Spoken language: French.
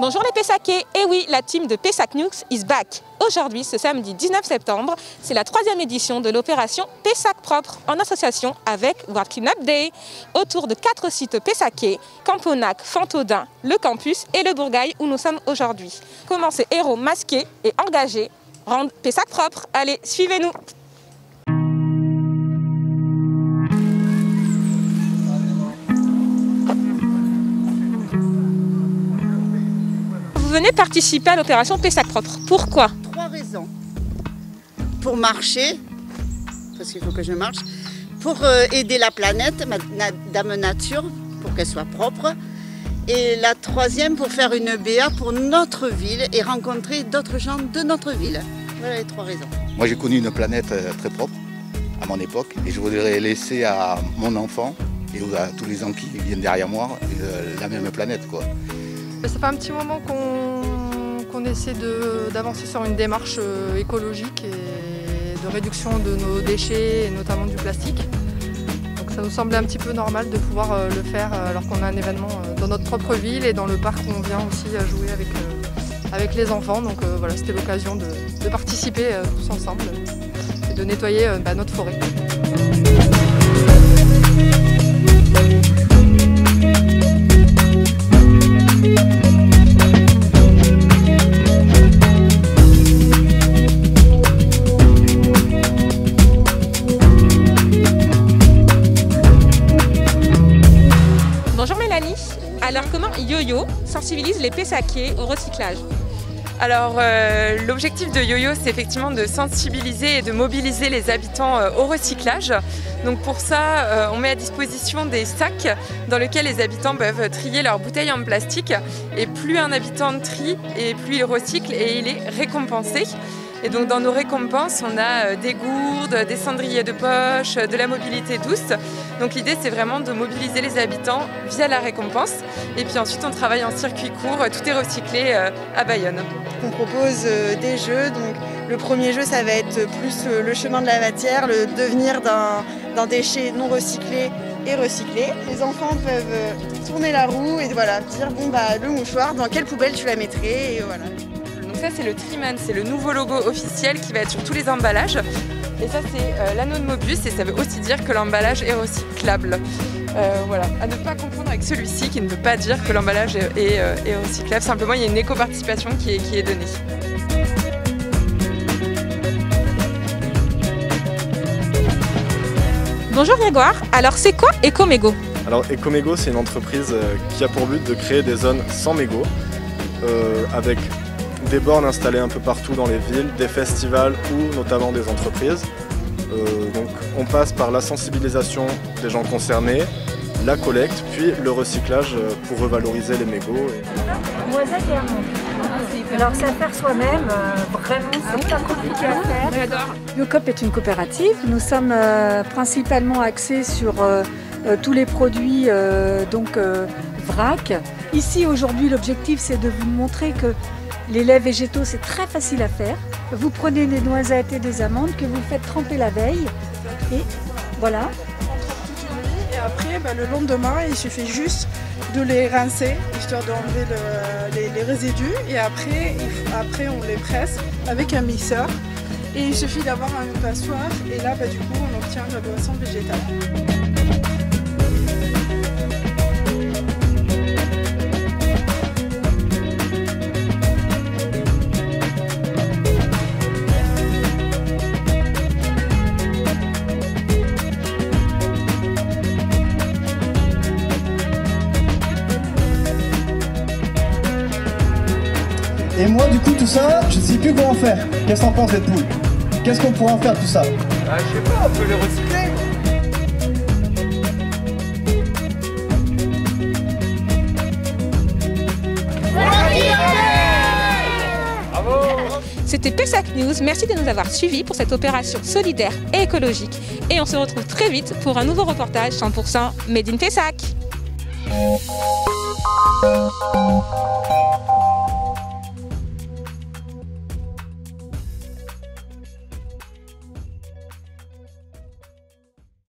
Bonjour les Pessacais, et oui, la team de Pessac News is back. Aujourd'hui, ce samedi 19 septembre, c'est la 3e édition de l'opération Pessac Propre en association avec World Cleanup Day. Autour de 4 sites pessacais, Camponac, Fantodin, le Campus et le Bourgail où nous sommes aujourd'hui. Comment ces héros masqués et engagés rendent Pessac propre? Allez, suivez-nous. Vous venez participer à l'opération Pessac Propre. Pourquoi? 3 raisons. Pour marcher, parce qu'il faut que je marche, pour aider la planète, Dame Nature, pour qu'elle soit propre. Et la 3e, pour faire une BA pour notre ville et rencontrer d'autres gens de notre ville. Voilà les 3 raisons. Moi j'ai connu une planète très propre à mon époque et je voudrais laisser à mon enfant et à tous les gens qui viennent derrière moi la même planète, quoi. Ça fait un petit moment qu'on essaie d'avancer sur une démarche écologique et de réduction de nos déchets, et notamment du plastique. Donc ça nous semblait un petit peu normal de pouvoir le faire alors qu'on a un événement dans notre propre ville et dans le parc où on vient aussi jouer avec les enfants. Donc voilà, c'était l'occasion de participer tous ensemble et de nettoyer notre forêt. Bonjour Mélanie, alors comment YoYo sensibilise les Pessacais au recyclage? Alors l'objectif de YoYo, c'est effectivement de sensibiliser et de mobiliser les habitants au recyclage. Donc pour ça, on met à disposition des sacs dans lesquels les habitants peuvent trier leurs bouteilles en plastique. Et plus un habitant trie, et plus il recycle et il est récompensé. Et donc dans nos récompenses, on a des gourdes, des cendriers de poche, de la mobilité douce. Donc l'idée, c'est vraiment de mobiliser les habitants via la récompense. Et puis ensuite, on travaille en circuit court, tout est recyclé à Bayonne. On propose des jeux, donc le premier jeu, ça va être plus le chemin de la matière, le devenir d'un déchet non recyclé et recyclé. Les enfants peuvent tourner la roue et voilà, dire bon bah le mouchoir, dans quelle poubelle tu la mettrais et voilà. Donc ça c'est le Triman, c'est le nouveau logo officiel qui va être sur tous les emballages. Et ça c'est l'anneau de Mobius et ça veut aussi dire que l'emballage est recyclable. Voilà, à ne pas confondre avec celui-ci qui ne veut pas dire que l'emballage est recyclable. Simplement il y a une éco-participation qui est donnée. Bonjour Grégoire, alors c'est quoi Ecomégo? Alors Ecomégo, c'est une entreprise qui a pour but de créer des zones sans mégots avec des bornes installées un peu partout dans les villes, des festivals ou notamment des entreprises. Donc on passe par la sensibilisation des gens concernés, la collecte, puis le recyclage pour revaloriser les mégots. Moisette et amande. Alors ça faire soi-même, vraiment c'est pas compliqué à faire. Biocop est une coopérative. Nous sommes principalement axés sur tous les produits vrac. Ici aujourd'hui l'objectif c'est de vous montrer que les laits végétaux c'est très facile à faire. Vous prenez des noisettes et des amandes que vous faites tremper la veille et voilà. Et après, le lendemain, il suffit juste de les rincer, histoire d'enlever les résidus. Et après, on les presse avec un mixeur. Et il suffit d'avoir un passoire. Et là, du coup, on obtient la boisson végétale. Et moi, du coup, tout ça, je ne sais plus quoi en faire. Qu'est-ce qu'on pense, cette poule? Qu'est-ce qu'on pourrait en faire, tout ça? Je sais pas, on peut les recycler. C'était Pessac News, merci de nous avoir suivis pour cette opération solidaire et écologique. Et on se retrouve très vite pour un nouveau reportage 100% Made in Pessac.